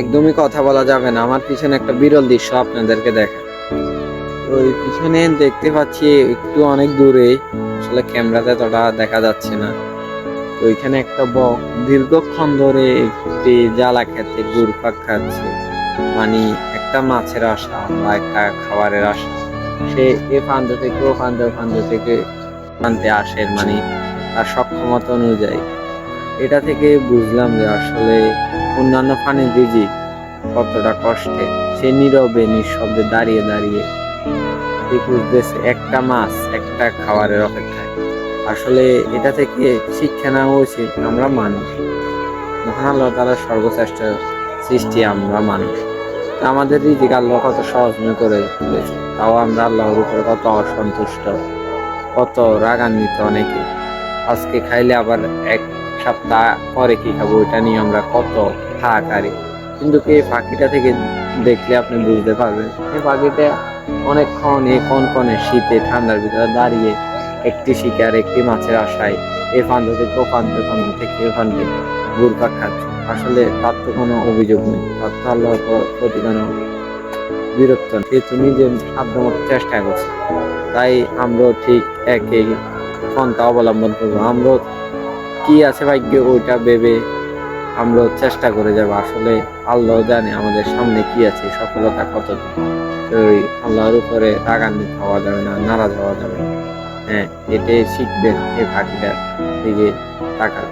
একদমই কথা বলা যাবে না। আমার পিছনে একটা বিরল দৃশ্য আপনাদেরকে দেখা, ওই পিছনে দেখতে পাচ্ছি একটু অনেক দূরে, আসলে ক্যামেরাতে এতটা দেখা যাচ্ছে না। তো ওইখানে একটা বক দীর্ঘক্ষণ ধরে একটি জ্বালা খেতে ঘুরপাক খাচ্ছে, মানে একটা মাছের আশা বা একটা খাবারের আশা। সে এ প্রান্ত থেকে ও প্রান্ত, ও প্রান্ত থেকে প্রান্তে আসে, মানে তার সক্ষমতা অনুযায়ী। এটা থেকে বুঝলাম যে আসলে অন্যান্য প্রাণীর রিজিক কতটা কষ্টে। সে নীরবে নিঃশব্দে দাঁড়িয়ে দাঁড়িয়ে সে খুঁজতেছে একটা মাছ, একটা খাবারের অপেক্ষায়। আসলে এটা থেকে শিক্ষা নেওয়া উচিত, আমরা মানুষ, মহান আল্লাহ তাআলার সর্বশ্রেষ্ঠ সৃষ্টি আমরা মানুষ। আমাদের রিজিক আল্লাহ কত সহজময় করে তুলেছে, তাও আমরা আল্লাহর উপরে কত অসন্তুষ্ট, কত রাগান্বিত। অনেকে আজকে খাইলে আবার এক সপ্তাহ পরে কি খাবো ওইটা নিয়ে আমরা কত হাহাকারি। কিন্তু এই পাখিটা থেকে দেখলে আপনি বুঝতে পারবেন, এই পাখিটা অনেকক্ষণ এই কনকনে শীতে ঠান্ডার ভিতরে দাঁড়িয়ে একটি শিকার, একটি মাছের আশায় এ ফান্দ থেকে ও ফান্দ, ফান্দ থেকে এ ফান্দে ঘুরপাক খাচ্ছে। আসলে তার তো কোনো অভিযোগ নেই, তার তো আল্লাহর প্রতি কোনো বিরক্ত নেই। সে তো নিজের সাধ্যমতো চেষ্টা করছে। তাই আমরাও ঠিক একই পন্থা অবলম্বন করবো। আমরাও কি আছে ভাগ্যে ওইটা ভেবে আমরাও চেষ্টা করে যাবো। আসলে আল্লাহ জানে আমাদের সামনে কি আছে, সফলতা কত। তো ওই আল্লাহর উপরে রাগান্বিত হওয়া যাবে না, নারাজ হওয়া যাবে না। হ্যাঁ, এটাই শিখবেন এই পাখিটার দিকে তাকান।